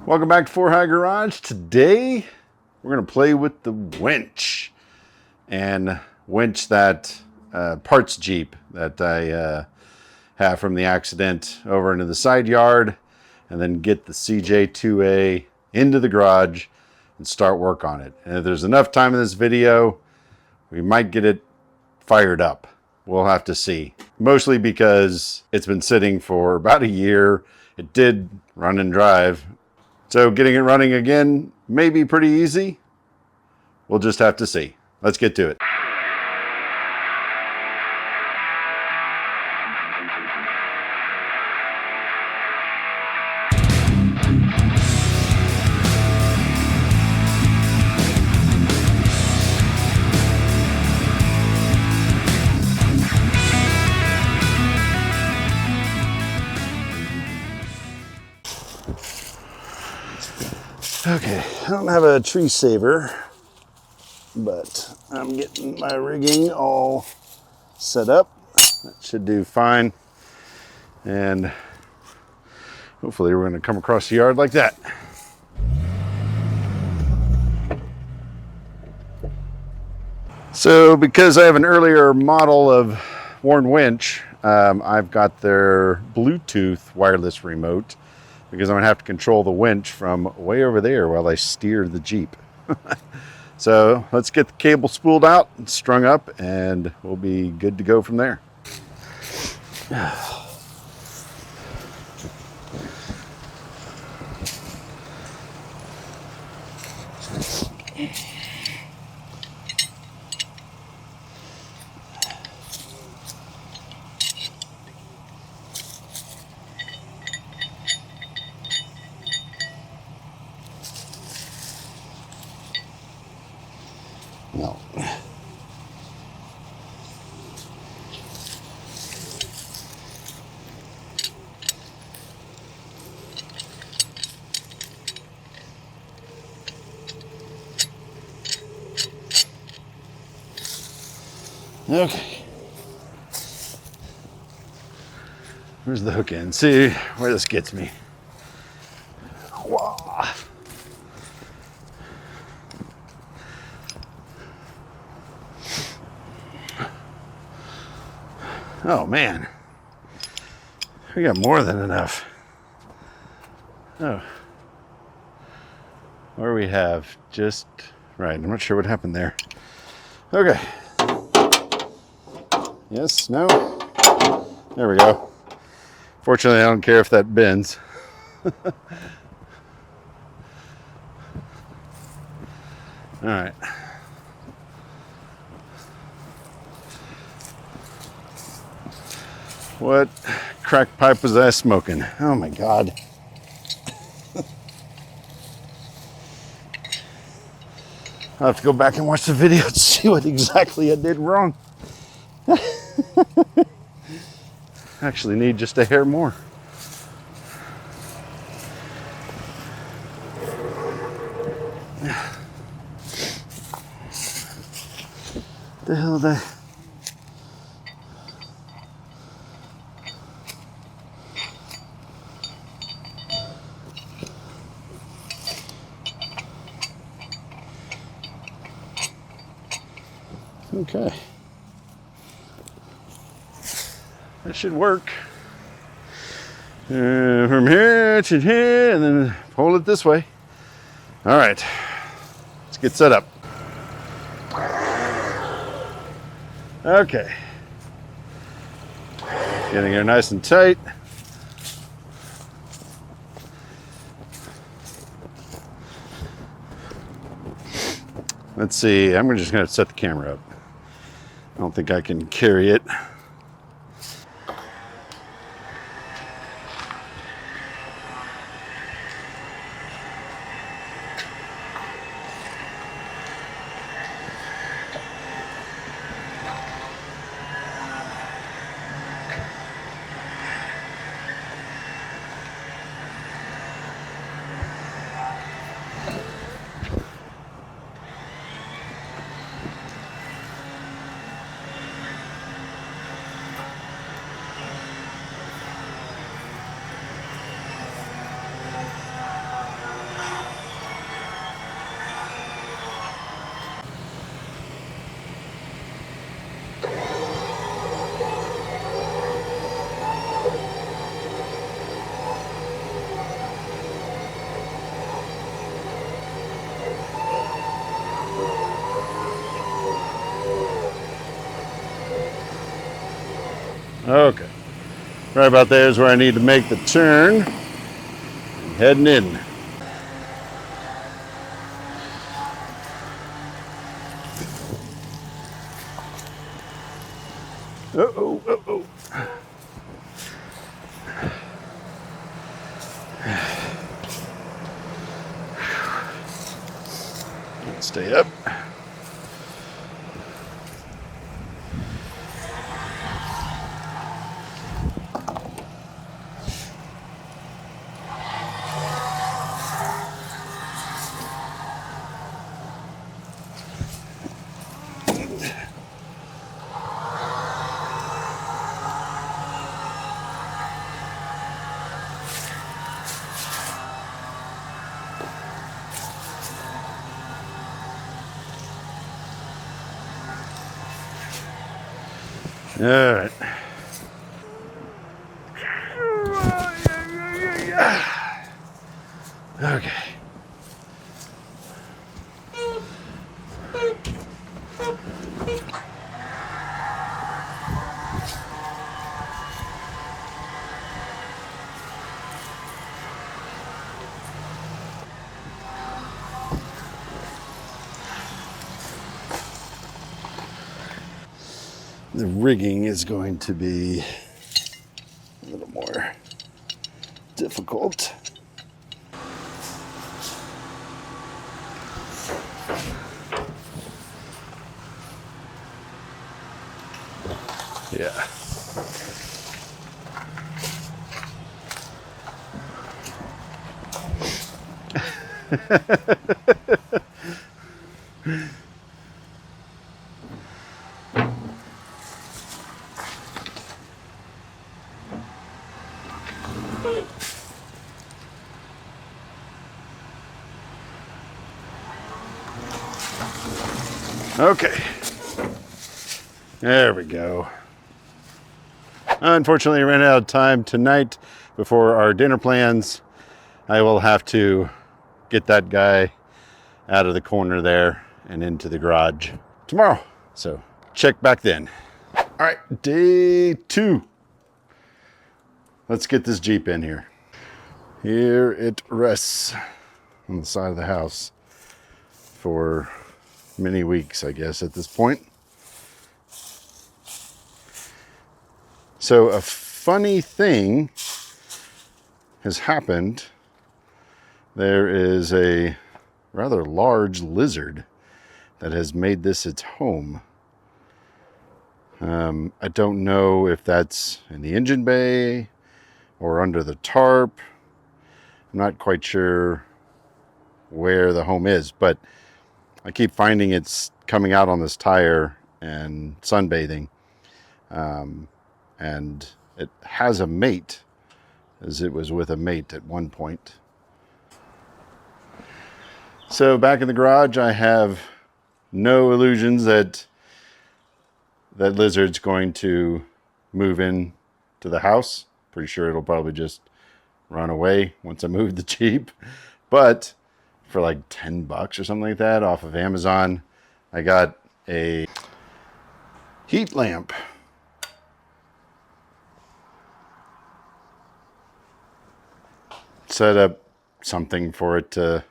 Welcome back to 4 High Garage. Today we're going to play with the winch and winch that parts Jeep that I have from the accident over into the side yard, and then get the CJ2A into the garage and start work on it. And if there's enough time in this video, we might get it fired up. We'll have to see. Mostly because it's been sitting for about a year. It did run and drive. So getting it running again may be pretty easy. We'll just have to see. Let's get to it. Okay, I don't have a tree saver, but I'm getting my rigging all set up. That should do fine. And hopefully we're going to come across the yard like that. So because I have an earlier model of Warn winch, I've got their Bluetooth wireless remote, because I'm gonna have to control the winch from way over there while I steer the Jeep. So let's get the cable spooled out and strung up, and we'll be good to go from there. No. Okay. Where's the hook end? See where this gets me. Whoa. Oh man, we got more than enough. Oh, or we have just right. I'm not sure what happened there. Okay. Yes, no. There we go. Fortunately, I don't care if that bends. All right. What crack pipe was I smoking? Oh my God. I'll have to go back and watch the video to see what exactly I did wrong. Actually need just a hair more. The hell did I... Okay. That should work. From here to here, and then pull it this way. All right, let's get set up. Okay. Getting her nice and tight. Let's see, I'm just gonna set the camera up. I don't think I can carry it. Okay. Right about there is where I need to make the turn. I'm heading in. Uh-oh, uh-oh. Stay up. All right. Okay. The rigging is going to be a little more difficult. Yeah. Okay. There we go. Unfortunately, I ran out of time tonight before our dinner plans. I will have to get that guy out of the corner there and into the garage tomorrow. So check back then. All right, day 2. Let's get this Jeep in here. Here it rests on the side of the house for many weeks, I guess, at this point. So a funny thing has happened. There is a rather large lizard that has made this its home. I don't know if that's in the engine bay or under the tarp. I'm not quite sure where the home is, but I keep finding it's coming out on this tire and sunbathing. And it has a mate, as it was with a mate at one point. So back in the garage, I have no illusions that that lizard's going to move in to the house. Pretty sure it'll probably just run away once I move the Jeep. But for like $10 or something like that off of Amazon, I got a heat lamp. Set up something for it to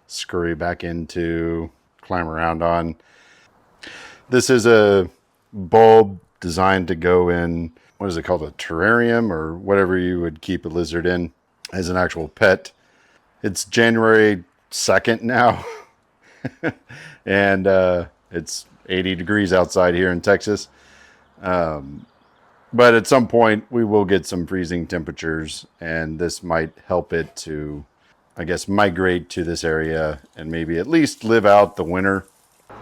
scurry back into, climb around on. This is a bulb designed to go in, what is it called, a terrarium or whatever you would keep a lizard in as an actual pet. It's January 2nd now, and it's 80 degrees outside here in Texas. But at some point, we will get some freezing temperatures, and this might help it to, I guess, migrate to this area and maybe at least live out the winter.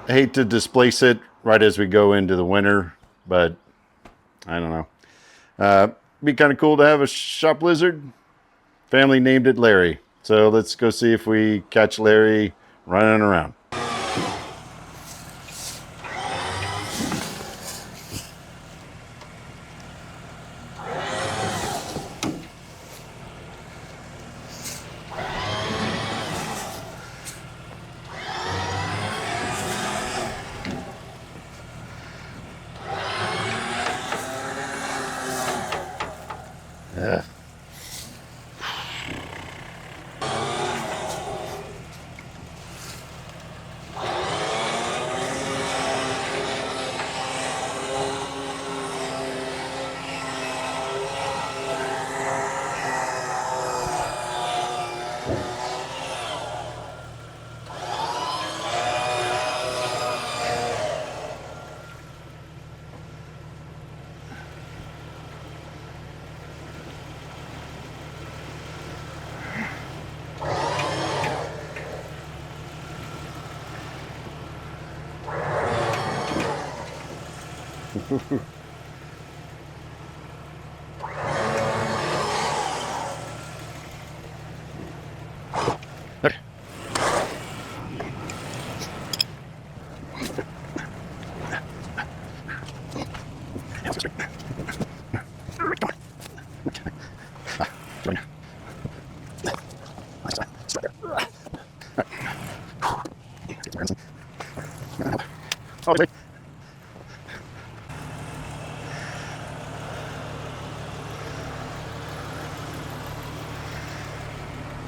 I hate to displace it right as we go into the winter, but I don't know. Be kind of cool to have a shop lizard. Family named it Larry. So let's go see if we catch Larry running around.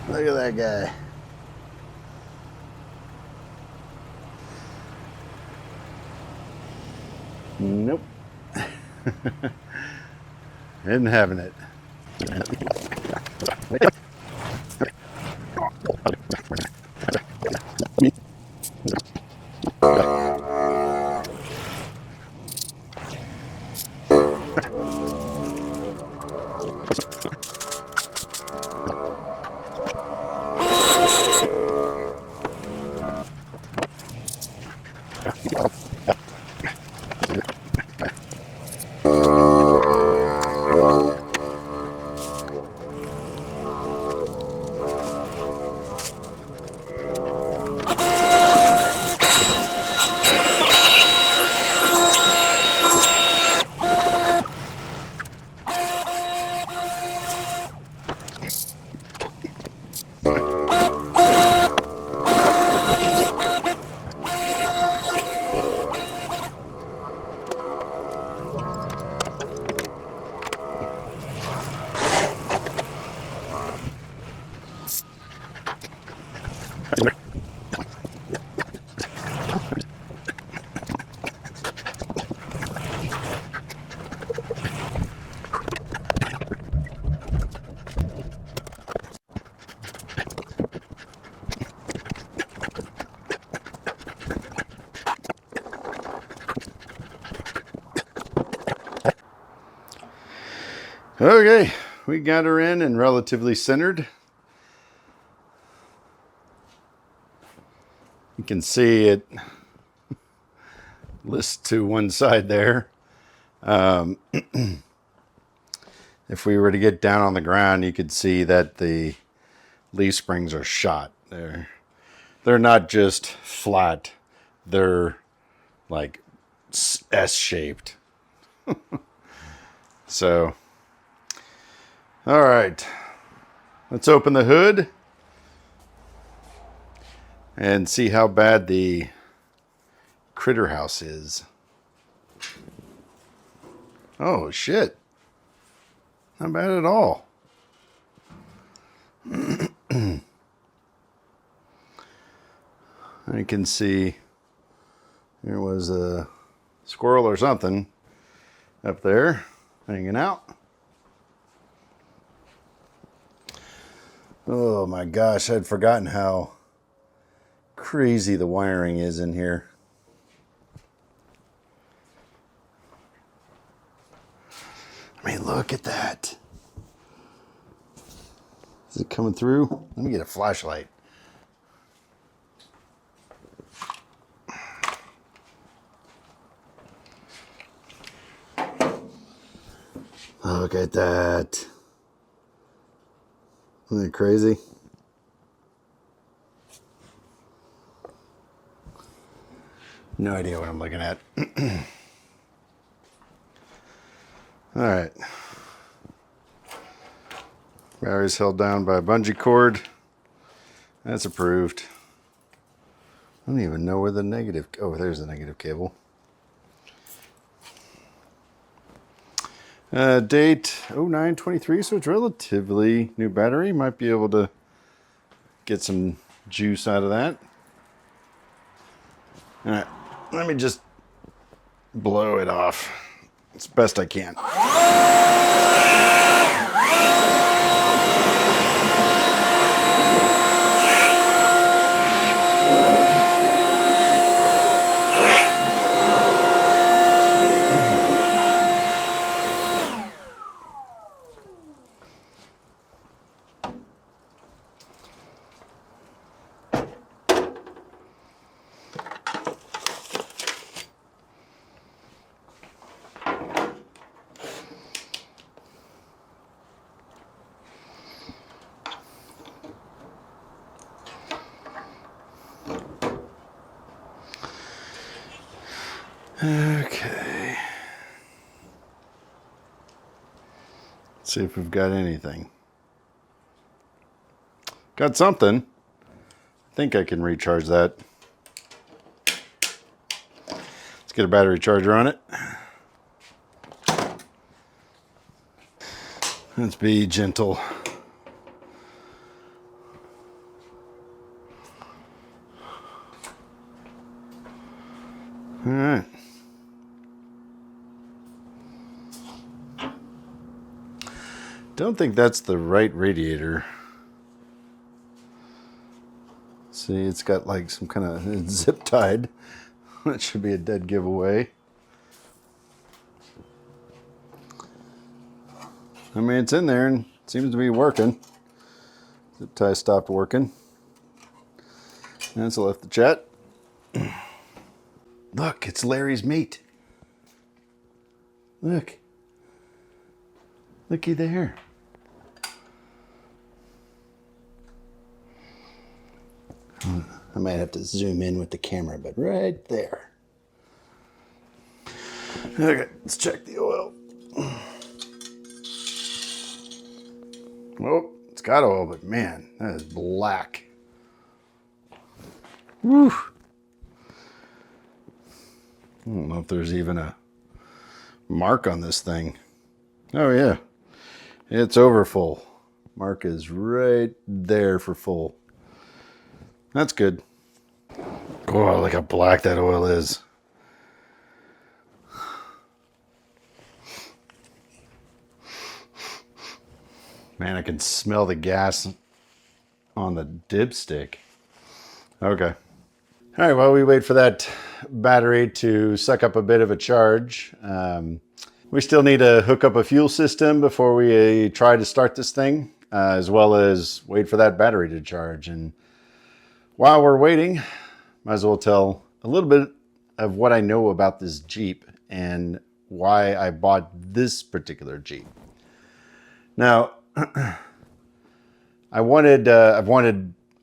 Look at that guy. Nope. Isn't having it. Okay, we got her in and relatively centered. You can see it lists to one side there. If we were to get down on the ground, you could see that the leaf springs are shot. They're not just flat. They're like S-shaped. So, all right. Let's open the hood and see how bad the critter house is. Oh, shit. Not bad at all. I can see there was a squirrel or something up there hanging out. Oh my gosh, I'd forgotten how crazy the wiring is in here. I mean, look at that. Is it coming through? Let me get a flashlight. Look at that. Isn't that crazy? No idea what I'm looking at. All right. Battery's held down by a bungee cord. That's approved. I don't even know where the negative... Oh, there's the negative cable. Date 09/23, so it's relatively new battery. Might be able to get some juice out of that. All right, let me just blow it off as best I can. Okay. Let's see if we've got anything. Got something. I think I can recharge that. Let's get a battery charger on it. Let's be gentle. All right. Don't think that's the right radiator. See, it's got like some kind of zip tied. That should be a dead giveaway. I mean, it's in there and seems to be working. Zip tie stopped working. That's left the chat. Look, it's Larry's meat. Look. Looky there. I might have to zoom in with the camera, but right there. Okay, let's check the oil. Oh, it's got oil, but man, that is black. Woo. I don't know if there's even a mark on this thing. Oh yeah, it's over full. Mark is right there for full. That's good. Oh, look how black that oil is. Man, I can smell the gas on the dipstick. Okay. All right, while we wait for that battery to suck up a bit of a charge, we still need to hook up a fuel system before we try to start this thing, as well as wait for that battery to charge. And while we're waiting, might as well tell a little bit of what I know about this Jeep and why I bought this particular Jeep. Now, I've wanted a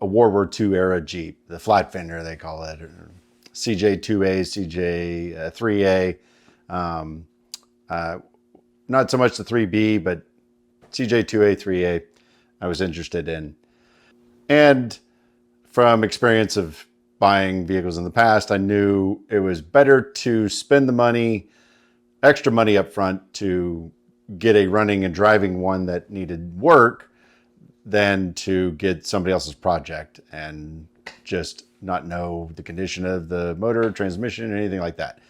World War II era Jeep, the flat fender they call it, or CJ2A, CJ3A. Not so much the 3B, but CJ2A, 3A I was interested in. And from experience of buying vehicles in the past, I knew it was better to spend the money, extra money up front to get a running and driving one that needed work than to get somebody else's project and just not know the condition of the motor, transmission, or anything like that.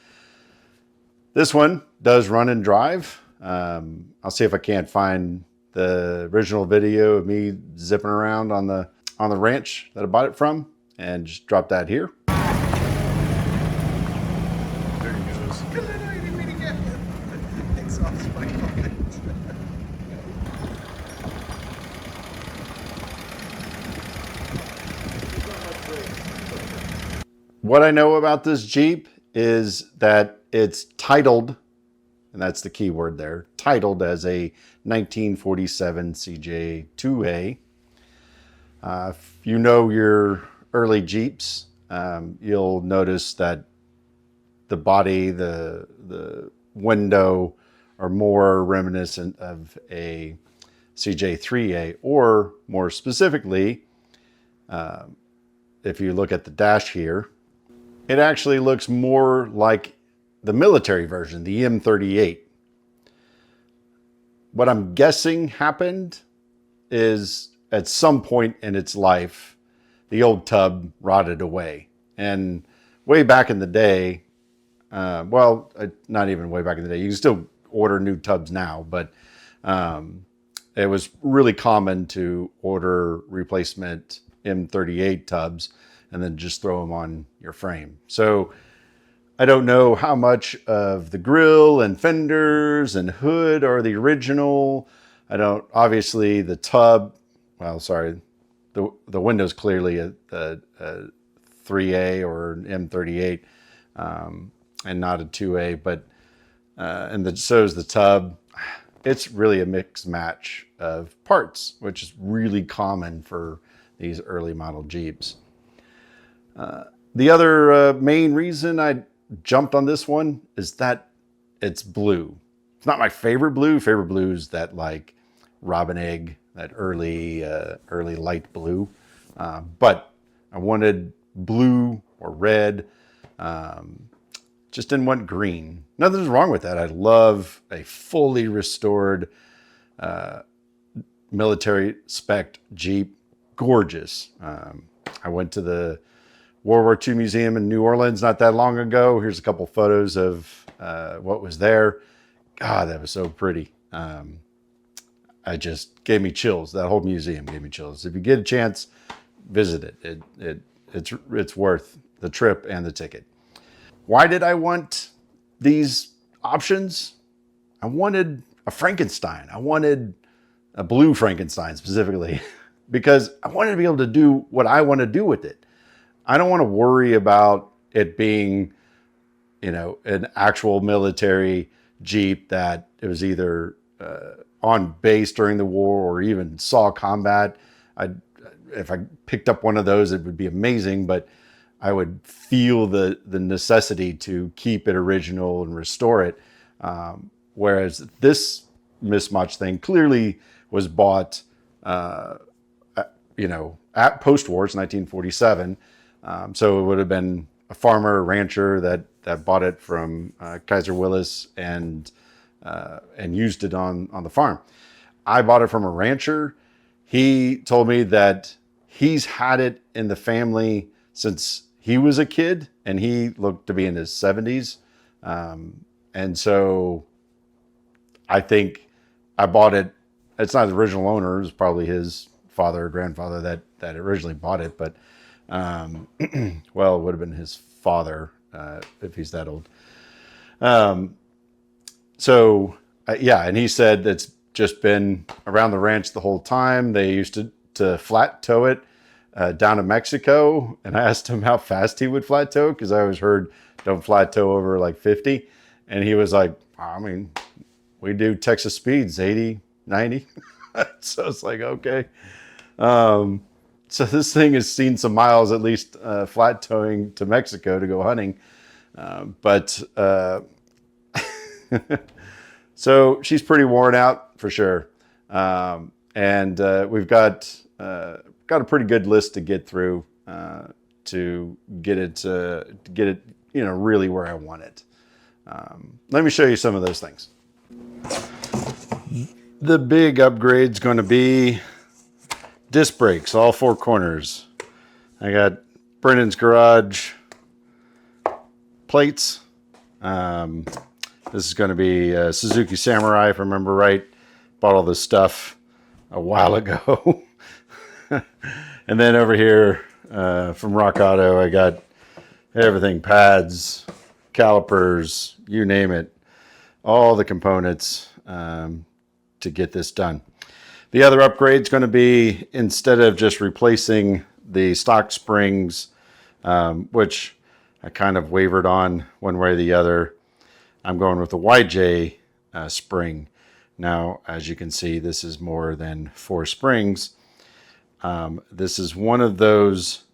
This one does run and drive. I'll see if I can't find the original video of me zipping around on the ranch that I bought it from and just drop that here. There he goes. I didn't mean to get exhaust pipe on it. What I know about this Jeep is that it's titled, and that's the key word there, titled as a 1947 CJ2A. If you know your early Jeeps, you'll notice that the body, the window are more reminiscent of a CJ3A, or more specifically, if you look at the dash here, it actually looks more like the military version, the M38. What I'm guessing happened is at some point in its life, the old tub rotted away. And way back in the day, not even way back in the day, you can still order new tubs now, but it was really common to order replacement M38 tubs and then just throw them on your frame. So I don't know how much of the grille and fenders and hood are the original. Obviously the tub, the window's clearly a 3A or an M38 and not a 2A, but so is the tub. It's really a mixed match of parts, which is really common for these early model Jeeps. The other main reason I jumped on this one is that it's blue. It's not my favorite blue. Favorite blue is that like robin egg, that early light blue. But I wanted blue or red. Just didn't want green. Nothing's wrong with that. I love a fully restored military spec Jeep. Gorgeous. I went to the World War II Museum in New Orleans not that long ago. Here's a couple photos of what was there. God, that was so pretty. I just gave me chills. That whole museum gave me chills. If you get a chance, visit it. It's worth the trip and the ticket. Why did I want these options? I wanted a Frankenstein. I wanted a blue Frankenstein specifically because I wanted to be able to do what I want to do with it. I don't want to worry about it being, an actual military Jeep that it was either on base during the war or even saw combat. If I picked up one of those, it would be amazing, but I would feel the necessity to keep it original and restore it. Whereas this mismatch thing clearly was bought, at post-war, it's 1947. So it would have been a farmer, a rancher that bought it from Kaiser Willis and used it on the farm. I bought it from a rancher. He told me that he's had it in the family since he was a kid, and he looked to be in his 70s. And so I think I bought it. It's not the original owner. It was probably his father or grandfather that originally bought it. But, well, it would have been his father if he's that old. And he said it's just been around the ranch the whole time. They used to flat tow it down to Mexico, and I asked him how fast he would flat tow because I always heard don't flat tow over like 50, and he was like, I mean, we do Texas speeds 80, 90. So it's like, okay. So this thing has seen some miles at least flat towing to Mexico to go hunting, but so she's pretty worn out for sure, and we've got a pretty good list to get through to get it really where I want it. Let me show you some of those things. The big upgrade's going to be disc brakes, all four corners. I got Brennan's Garage plates. This is going to be a Suzuki Samurai, if I remember right. Bought all this stuff a while ago. And then over here from Rock Auto, I got everything, pads, calipers, you name it, all the components to get this done. The other upgrade is going to be, instead of just replacing the stock springs, which I kind of wavered on one way or the other, I'm going with the YJ spring. Now, as you can see, this is more than 4 springs. This is one of those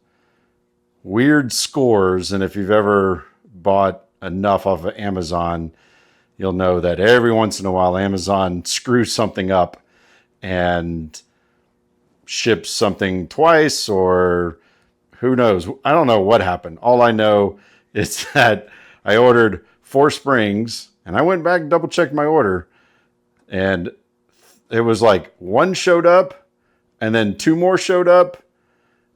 weird scores, and if you've ever bought enough off of Amazon, you'll know that every once in a while Amazon screws something up and ships something twice, or who knows. I don't know what happened. All I know is that I ordered 4 springs, and I went back and double checked my order, and it was like 1 showed up, and then 2 more showed up,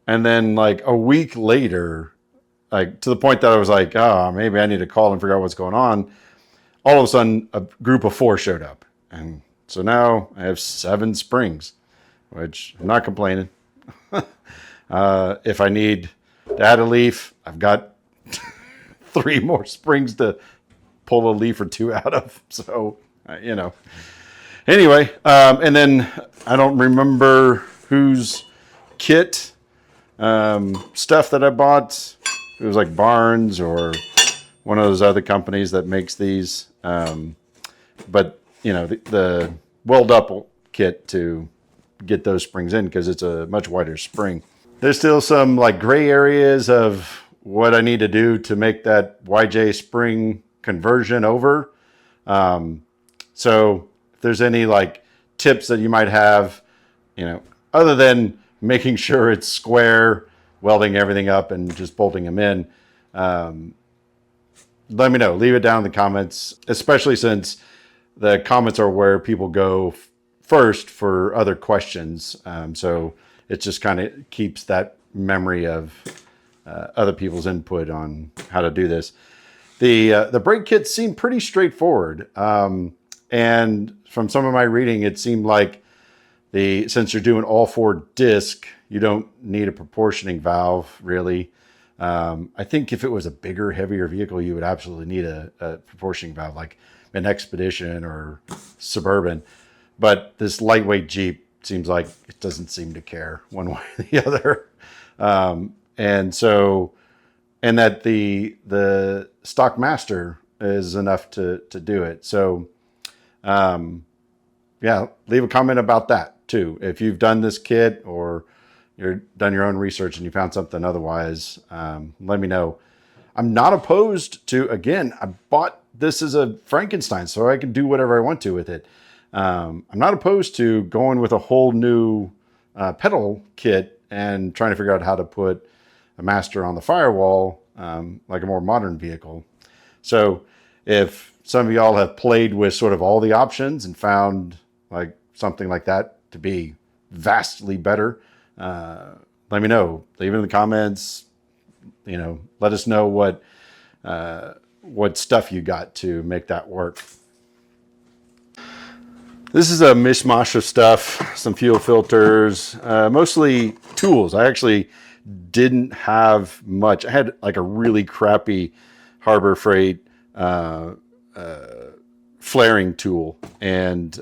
and then like a week later, like to the point that I was like, maybe I need to call and figure out what's going on. All of a sudden, a group of 4 showed up, and so now I have 7 springs, which I'm not complaining. If I need to add a leaf, I've got 3 more springs to pull a leaf or 2 out of. So, Anyway, and then I don't remember whose kit stuff that I bought. It was like Barnes or one of those other companies that makes these. But, the weld up kit to get those springs in because it's a much wider spring. There's still some like gray areas of what I need to do to make that YJ spring conversion over. So if there's any like tips that you might have, other than making sure it's square, welding everything up and just bolting them in, let me know. Leave it down in the comments, especially since the comments are where people go first for other questions. So it just kind of keeps that memory of other people's input on how to do this. The brake kits seem pretty straightforward. And from some of my reading, it seemed like since you're doing all 4 disc, you don't need a proportioning valve really. I think if it was a bigger, heavier vehicle, you would absolutely need a proportioning valve, like an Expedition or Suburban. But this lightweight Jeep seems like it doesn't seem to care one way or the other. And that the stock master is enough to do it. So, yeah, leave a comment about that too. If you've done this kit or you've done your own research and you found something otherwise, let me know. I'm not opposed to, again, I bought this as a Frankenstein so I can do whatever I want to with it. I'm not opposed to going with a whole new pedal kit and trying to figure out how to put a master on the firewall like a more modern vehicle. So if some of y'all have played with sort of all the options and found like something like that to be vastly better, let me know. Leave it in the comments. Let us know what stuff you got to make that work. This is a mishmash of stuff, some fuel filters, mostly tools. I actually didn't have much. I had like a really crappy Harbor Freight flaring tool. And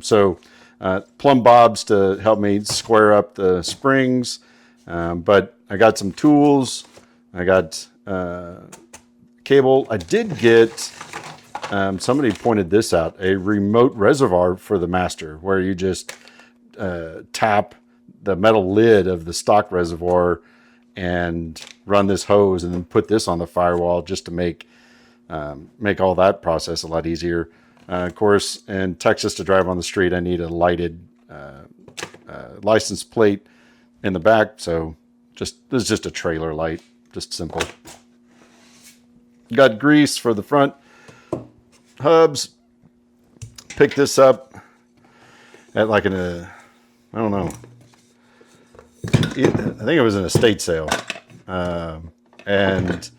so plumb bobs to help me square up the springs. But I got some tools. I got cable. I did get... somebody pointed this out, a remote reservoir for the master where you just tap the metal lid of the stock reservoir and run this hose and then put this on the firewall just to make all that process a lot easier. Of course, in Texas to drive on the street, I need a lighted license plate in the back. So this is just a trailer light, just simple. Got grease for the front hubs. Picked this up at like I don't know. I think it was an estate sale. And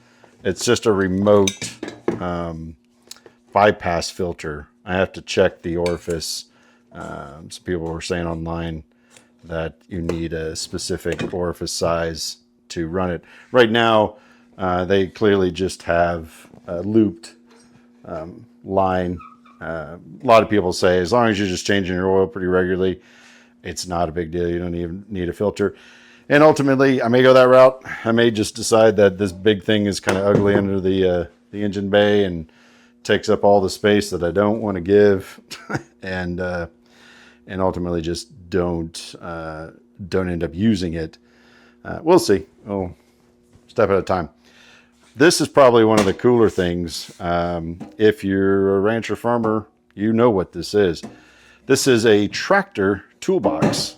it's just a remote bypass filter. I have to check the orifice. Some people were saying online that you need a specific orifice size to run it. Right now, they clearly just have a looped line. A lot of people say as long as you're just changing your oil pretty regularly, it's not a big deal. You don't even need a filter. And ultimately, I may go that route. I may just decide that this big thing is kind of ugly under the engine bay and takes up all the space that I don't want to give, and ultimately just don't end up using it. We'll see. Oh, step at a time. This is probably one of the cooler things. If you're a rancher farmer, you know what this is. This is a tractor toolbox.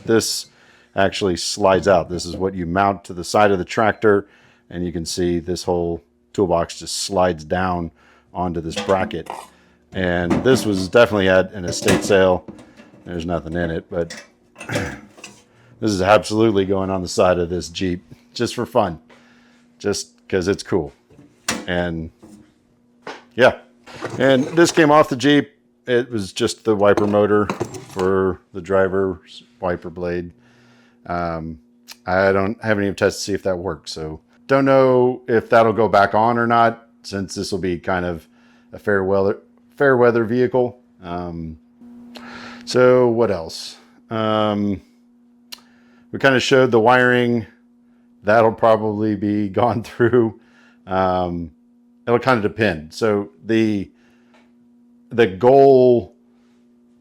This actually slides out. This is what you mount to the side of the tractor, and you can see this whole toolbox just slides down onto this bracket. And this was definitely at an estate sale. There's nothing in it, but this is absolutely going on the side of this Jeep just for fun, just because it's cool. And yeah, and this came off the Jeep. It was just the wiper motor for the driver's wiper blade. I haven't even tested to see if that works, so don't know if that'll go back on or not, since this will be kind of a fair weather vehicle. So what else? We kind of showed the wiring. That'll probably be gone through. It'll kind of depend. So the goal,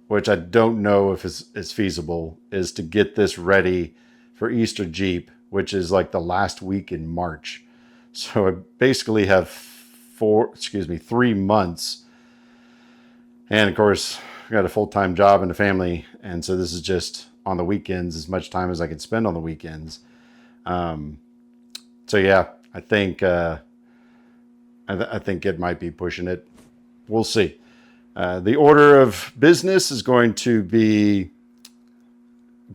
which I don't know if is feasible, is to get this ready for Easter Jeep which is like the last week in March. So I basically have 3 months. And of course, I got a full-time job and a family. And so this is just on the weekends, as much time as I can spend on the weekends. So yeah, I think it might be pushing it. We'll see. The order of business is going to be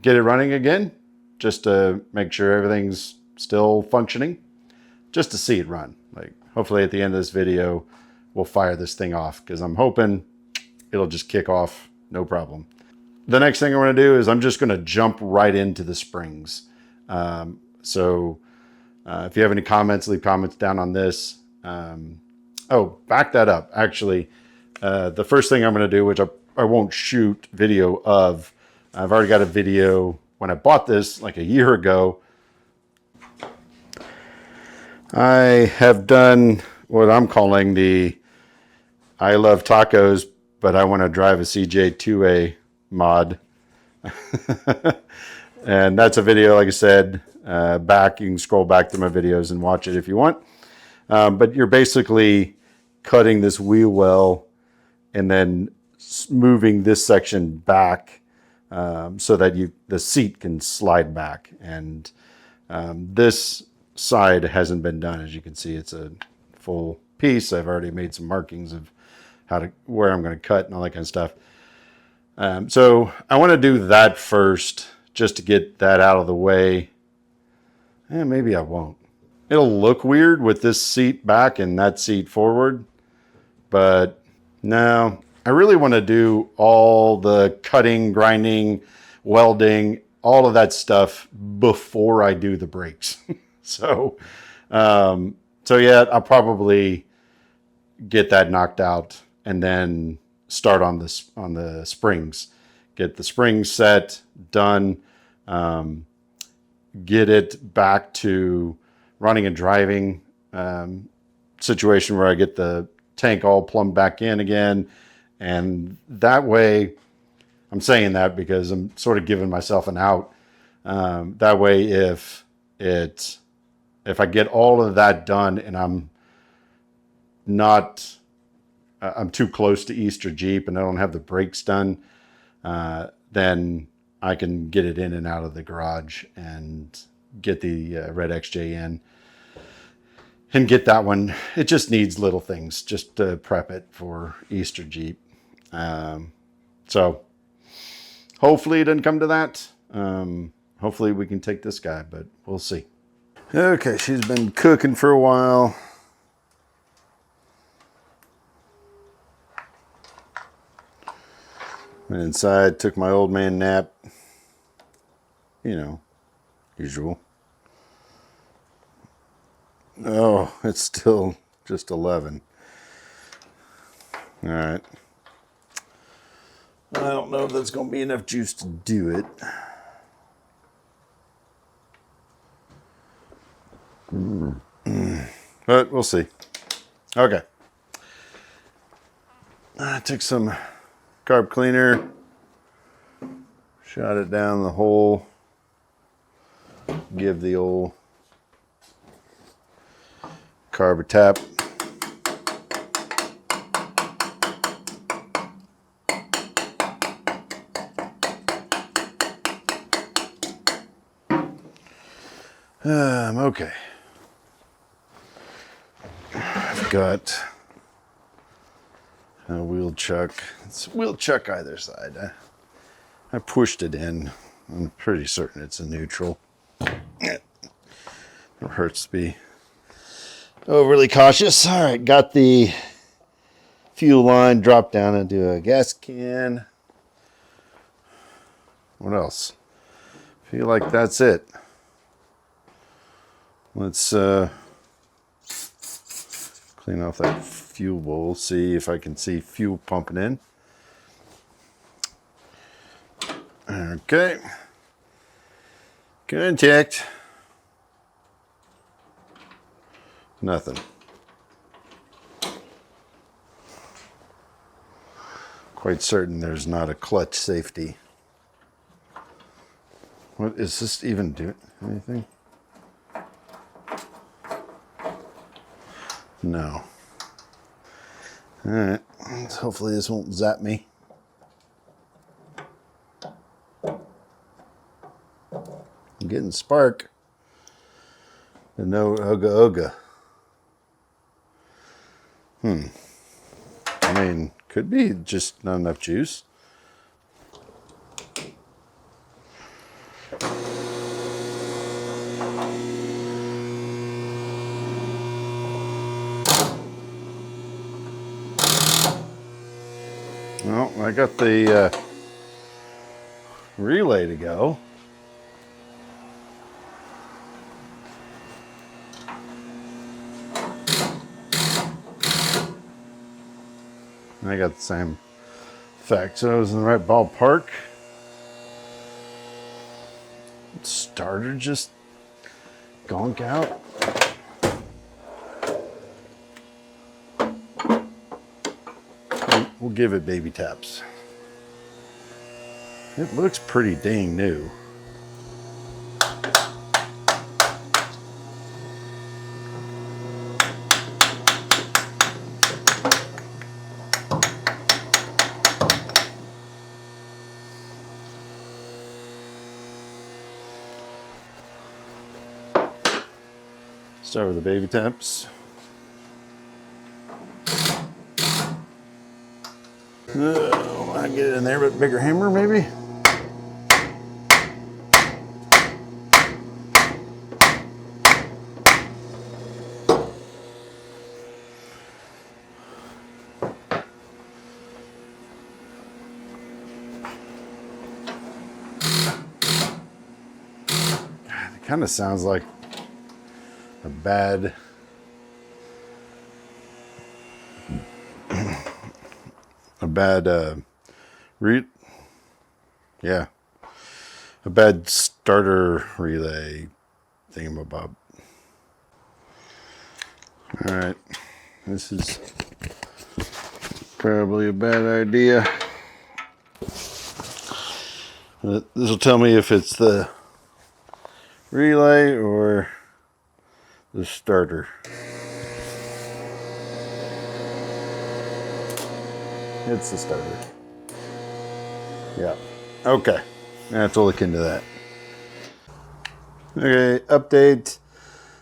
get it running again, just to make sure everything's still functioning, just to see it run. Like, hopefully at the end of this video, we'll fire this thing off, because I'm hoping it'll just kick off, no problem. The next thing I'm going to do is I'm just going to jump right into the springs. So if you have any comments, leave comments down on this. Oh, back that up. Actually, the first thing I'm going to do, which I won't shoot video of, I've already got a video when I bought this like a year ago. I have done what I'm calling the I love tacos, but I want to drive a CJ2A mod. And that's a video, like I said, back. You can scroll back through my videos and watch it if you want. But you're basically cutting this wheel well and then moving this section back so that the seat can slide back. And this side hasn't been done. As you can see, it's a full piece. I've already made some markings of where I'm going to cut and all that kind of stuff. So I want to do that first, just to get that out of the way. Maybe I won't. It'll look weird with this seat back and that seat forward, but no, I really want to do all the cutting, grinding, welding, all of that stuff before I do the brakes. So yeah, I'll probably get that knocked out and then start on the springs. Get the springs set, done, get it back to running and driving situation where I get the tank all plumbed back in again. And that way, I'm saying that because I'm sort of giving myself an out. That way, if I get all of that done and I'm too close to Easter Jeep and I don't have the brakes done, then I can get it in and out of the garage and get the red XJ in and get that one. It just needs little things just to prep it for Easter Jeep. So hopefully it doesn't come to that. Hopefully we can take this guy, but we'll see. Okay, she's been cooking for a while. Went inside, took my old man nap. You know, usual. Oh, it's still just 11. All right. I don't know if that's going to be enough juice to do it. But we'll see. Okay. I took some carb cleaner, shot it down the hole, give the old carb a tap. Okay. I've got a wheel chuck. It's a wheel chuck either side. I pushed it in. I'm pretty certain it's a neutral. It hurts to be overly cautious. All right, got the fuel line dropped down into a gas can. What else? Feel like that's it. Let's clean off that fuel bowl, see if I can see fuel pumping in. Okay. Contact. Nothing. Quite certain there's not a clutch safety. What is this even doing? Anything? No. All right. Hopefully this won't zap me. I'm getting spark. But no ooga ooga. I mean, could be just not enough juice. Well, I got the relay to go. I got the same effect, so I was in the right ballpark. Starter just gonk out. We'll give it baby taps. It looks pretty dang new. Start with the baby taps. I get it in there with a bigger hammer, maybe. It kind of sounds like a bad yeah, a bad starter relay thingamabob. All right, this is probably a bad idea. This will tell me if it's the relay or the starter. It's the starter. Yeah. Okay. That's all look into that. Okay, update.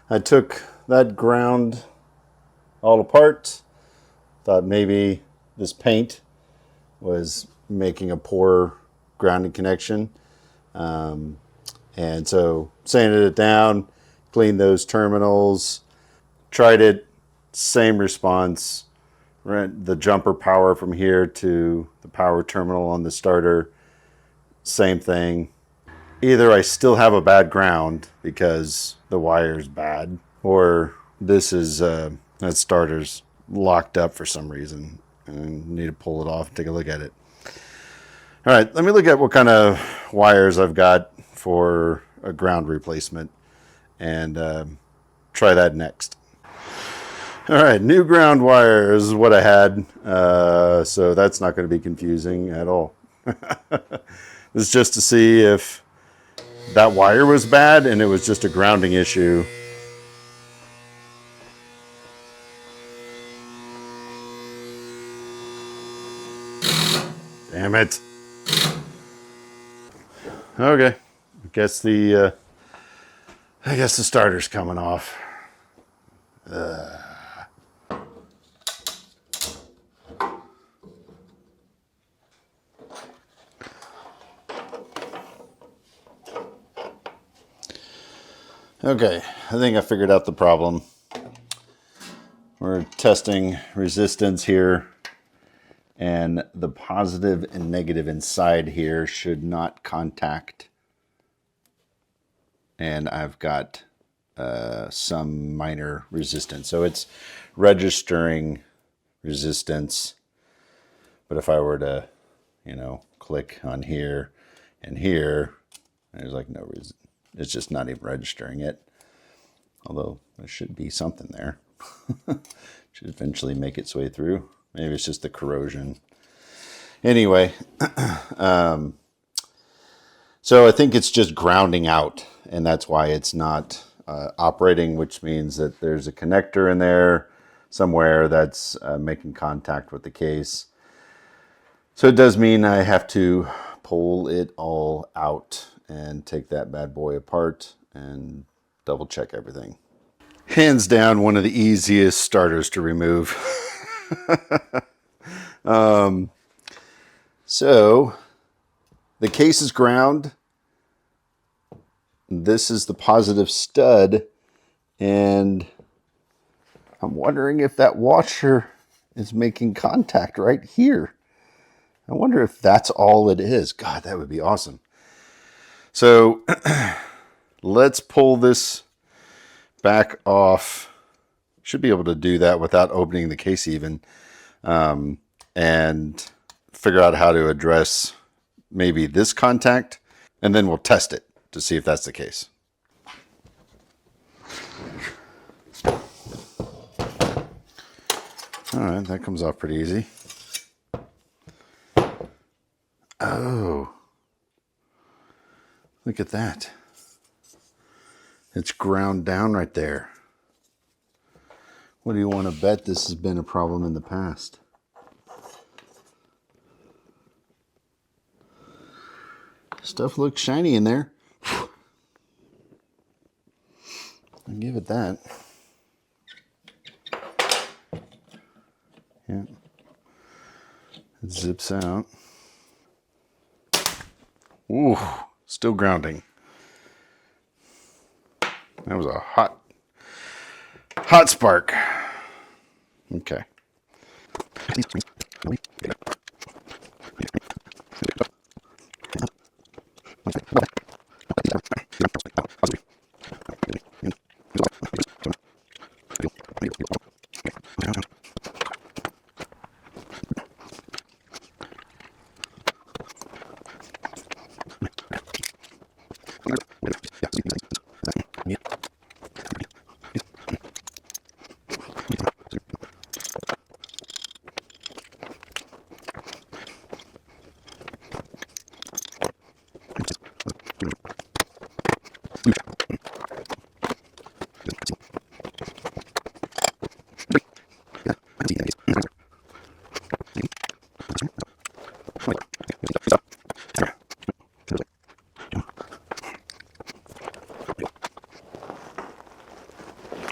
I took that ground all apart. Thought maybe this paint was making a poor grounding connection. And so sanded it down, cleaned those terminals, tried it, same response. Ran the jumper power from here to the power terminal on the starter, same thing. Either I still have a bad ground because the wire's bad, or this is that starter's locked up for some reason and need to pull it off and take a look at it. All right, let me look at what kind of wires I've got for a ground replacement and try that next. All right, new ground wire is what I had, so that's not going to be confusing at all. This is just to see if that wire was bad and it was just a grounding issue. Damn it. Okay, I guess the starter's coming off. Okay, I think I figured out the problem. We're testing resistance here, and the positive and negative inside here should not contact. And I've got some minor resistance. So it's registering resistance. But if I were to, click on here and here, there's like no reason. It's just not even registering it. Although there should be something there. Should eventually make its way through. Maybe it's just the corrosion. Anyway, so I think it's just grounding out, and that's why it's not operating, which means that there's a connector in there somewhere that's making contact with the case. So it does mean I have to pull it all out and take that bad boy apart and double check everything. Hands down, one of the easiest starters to remove. So the case is ground. This is the positive stud, and I'm wondering if that washer is making contact right here. I wonder if that's all it is. God, that would be awesome. So let's pull this back off. Should be able to do that without opening the case even, and figure out how to address maybe this contact, and then we'll test it to see if that's the case. All right, that comes off pretty easy. Oh, look at that. It's ground down right there. What do you want to bet this has been a problem in the past? Stuff looks shiny in there. I'll give it that. Yeah. It zips out. Ooh, still grounding. That was a hot spark. Okay.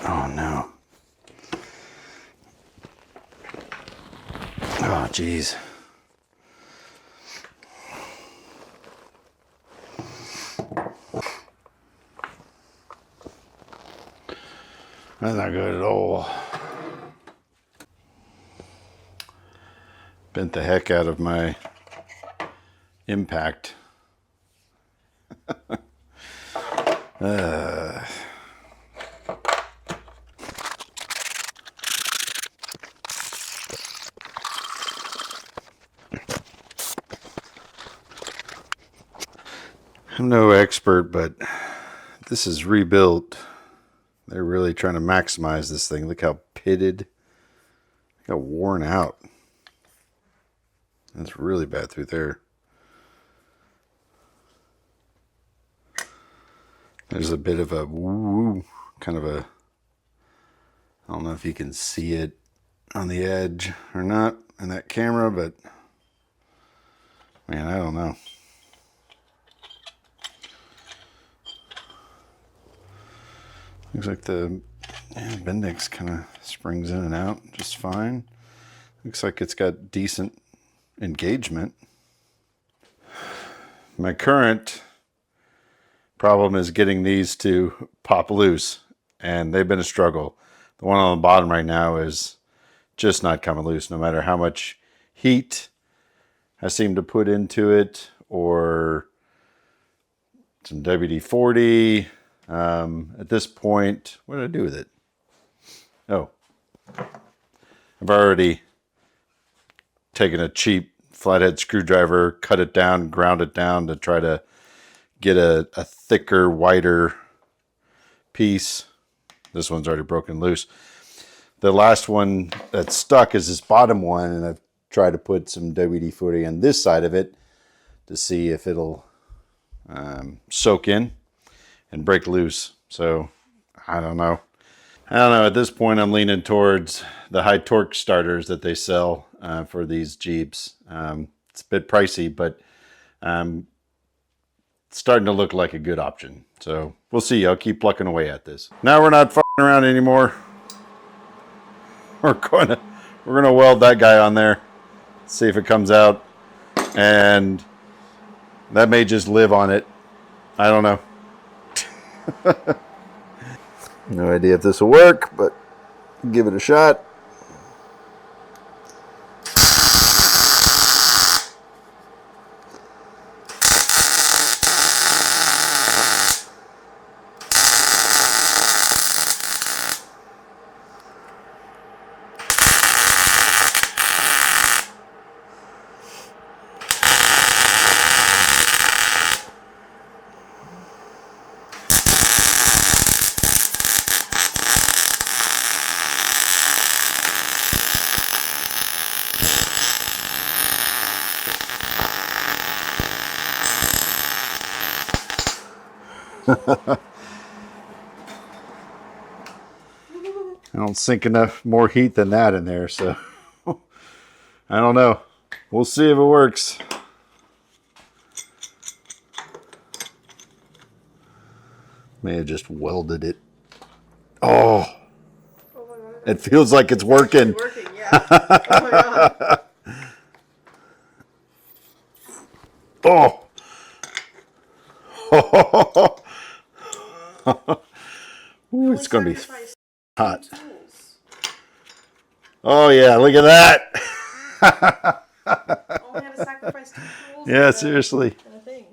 Oh no. Oh geez. That's not good at all. Bent the heck out of my impact. I'm no expert, but this is rebuilt. They're really trying to maximize this thing. Look how pitted, look how worn out. That's really bad through there. There's a bit of a woo, kind of a, I don't know if you can see it on the edge or not in that camera, but man, I don't know. Looks like the Bendix kind of springs in and out just fine. Looks like it's got decent engagement. My current problem is getting these to pop loose, and they've been a struggle. The one on the bottom right now is just not coming loose, no matter how much heat I seem to put into it or some WD-40. At this point, what did I do with it? Oh, I've already taken a cheap flathead screwdriver, cut it down, ground it down to try to get a thicker, wider piece. This one's already broken loose. The last one that's stuck is this bottom one, and I've tried to put some WD-40 on this side of it to see if it'll soak in and break loose. So I don't know. I don't know. At this point, I'm leaning towards the high torque starters that they sell for these Jeeps. It's a bit pricey, but it's starting to look like a good option. So we'll see. I'll keep plucking away at this. Now we're not fucking around anymore. We're gonna weld that guy on there. See if it comes out, and that may just live on it. I don't know. No idea if this will work, but give it a shot. I don't sink enough more heat than that in there, so I don't know. We'll see if it works. May have just welded it. Oh, it feels like it's working. Working, yeah. Oh my god. Oh. Ooh, it's going to be hot. Oh, yeah, look at that. Only had to sacrifice 2 tools. Yeah, seriously. And a thing.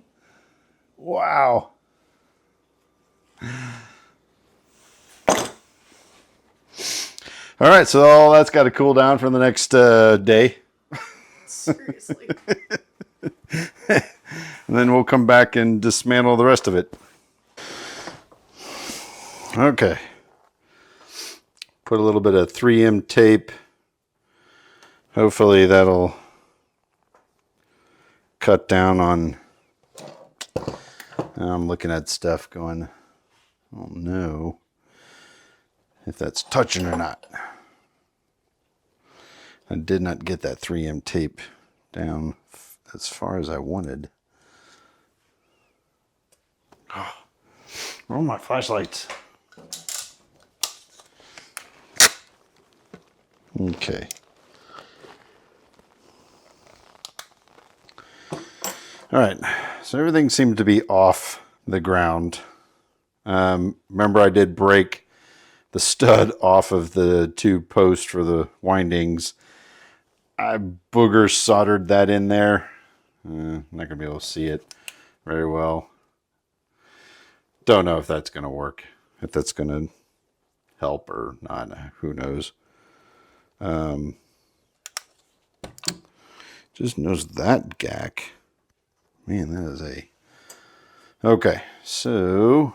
Wow. All right, so all that's got to cool down for the next day. Seriously. And then we'll come back and dismantle the rest of it. Okay. Put a little bit of 3M tape. Hopefully that'll cut down on... I'm looking at stuff going, I don't know if that's touching or not. I did not get that 3M tape down as far as I wanted. Oh, where are my flashlights? Okay. All right, so everything seemed to be off the ground. Remember I did break the stud off of the 2 posts for the windings. I booger soldered that in there. Not going to be able to see it very well. Don't know if that's going to work, if that's going to help or not. Who knows? Just knows that gack. Man, that is a... Okay, so...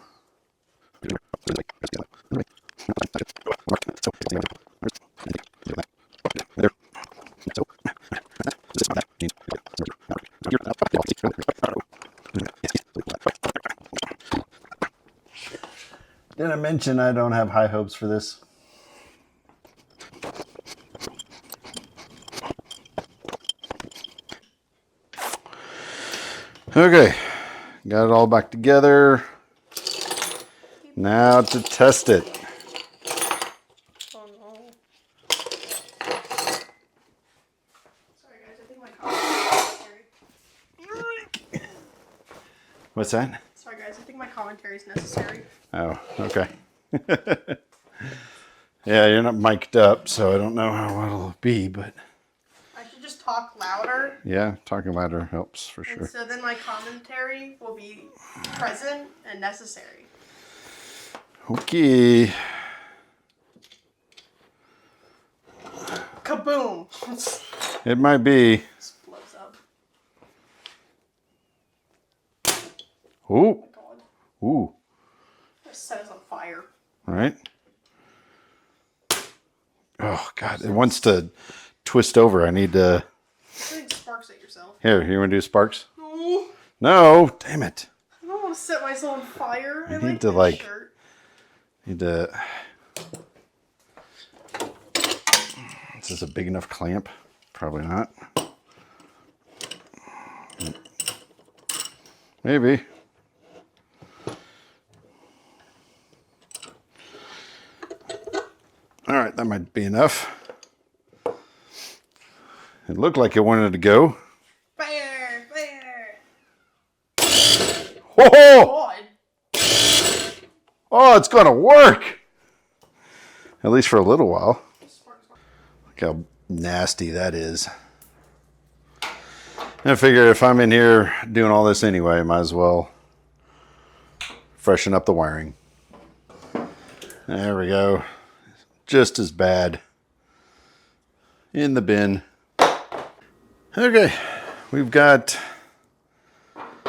Did I mention I don't have high hopes for this? Okay, got it all back together. Now to test it. Oh no. Sorry guys, I think my commentary is necessary. What's that? Sorry guys, I think my commentary is necessary. Oh, okay. Yeah, you're not mic'd up, so I don't know how it'll be, but... I should just talk louder. Yeah, talking louder helps for sure. And so then my commentary will be present and necessary. Okay. Kaboom! It might be. Just blows up. Ooh. Oh my god. Ooh. Just set us on fire. Right? Oh, God. It wants to twist over. I need to... Shooting sparks at yourself. Here, you want to do sparks? No. No, damn it. I don't want to set myself on fire. I I need like to, this like... shirt. Need to... Is this a big enough clamp? Probably not. Maybe. All right, that might be enough. It looked like it wanted to go. Fire! Fire! Whoa! God. Oh, it's gonna work! At least for a little while. Look how nasty that is. I figured if I'm in here doing all this anyway, I might as well freshen up the wiring. There we go. Just as bad. In the bin. Okay, we've got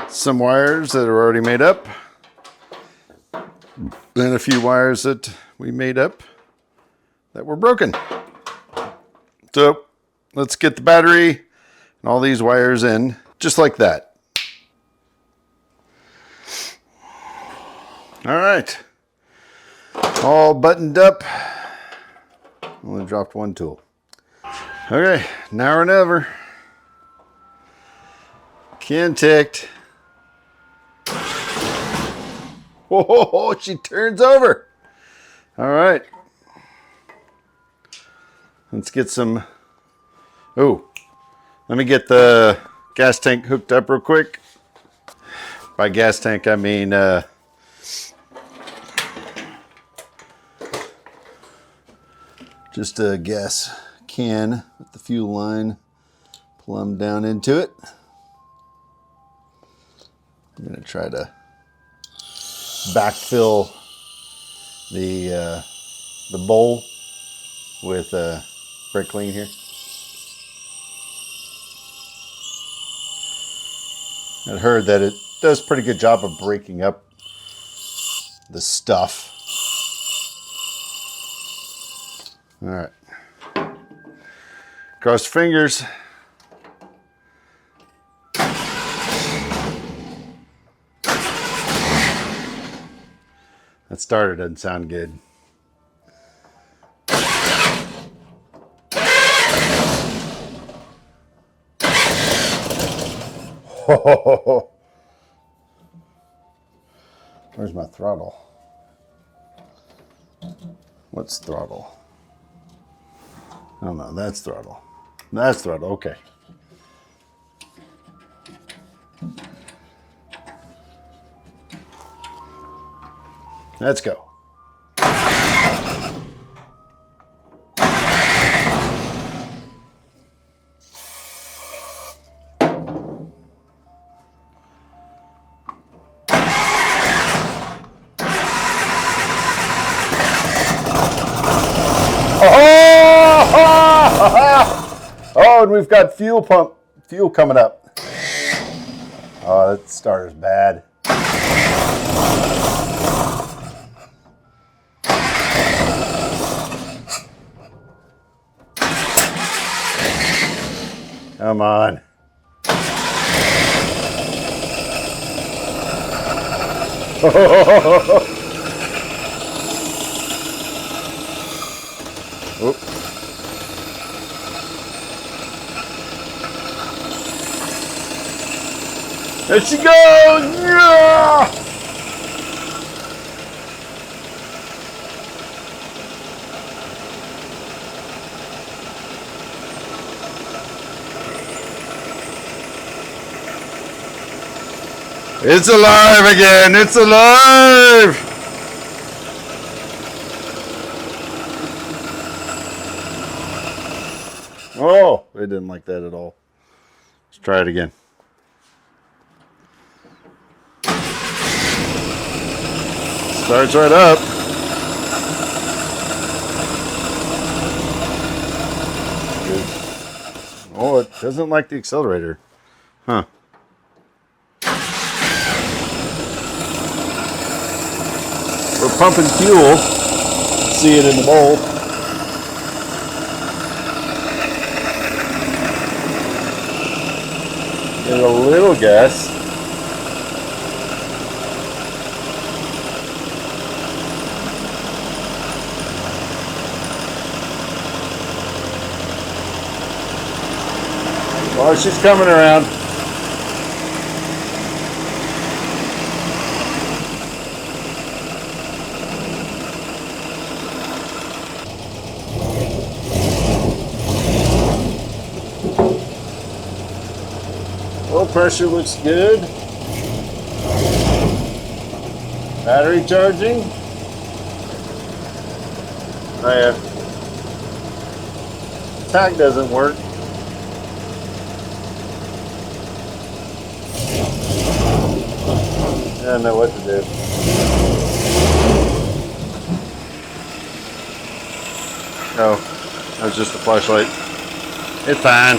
some wires that are already made up. Then a few wires that we made up that were broken. So let's get the battery and all these wires in just like that. All right, all buttoned up. Only dropped one tool. Okay, now or never. Ken ticked. Whoa, she turns over. All right. Let's get some. Oh, let me get the gas tank hooked up real quick. By gas tank, I mean just a gas can with the fuel line plumbed down into it. I'm going to try to backfill the bowl with brake clean here. I heard that it does a pretty good job of breaking up the stuff. All right. Cross your fingers. That starter doesn't sound good. Where's my throttle? What's throttle? Oh no, that's throttle. That's throttle, okay. Let's go. Oh, and we've got fuel coming up. Oh, that starter's bad. Come on. Oop. There she goes! Yeah! It's alive again! It's alive! Oh, they didn't like that at all. Let's try it again. Starts right up. Good. Oh, it doesn't like the accelerator. Huh. We're pumping fuel. See it in the bowl. Get a little gas. Oh, she's coming around. Oil pressure looks good. Battery charging. Oh yeah. Tag doesn't work. I don't know what to do. Oh, that was just a flashlight. It's fine.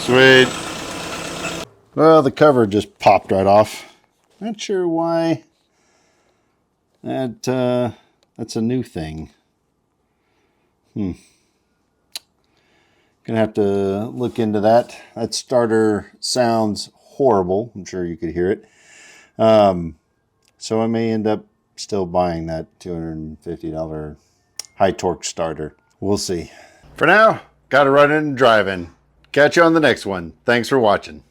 Sweet. Well, the cover just popped right off. Not sure why. That's a new thing. Gonna have to look into that. That starter sounds horrible. I'm sure you could hear it. So I may end up still buying that $250 high torque starter. We'll see. For now, gotta run in and drive in. Catch you on the next one. Thanks for watching.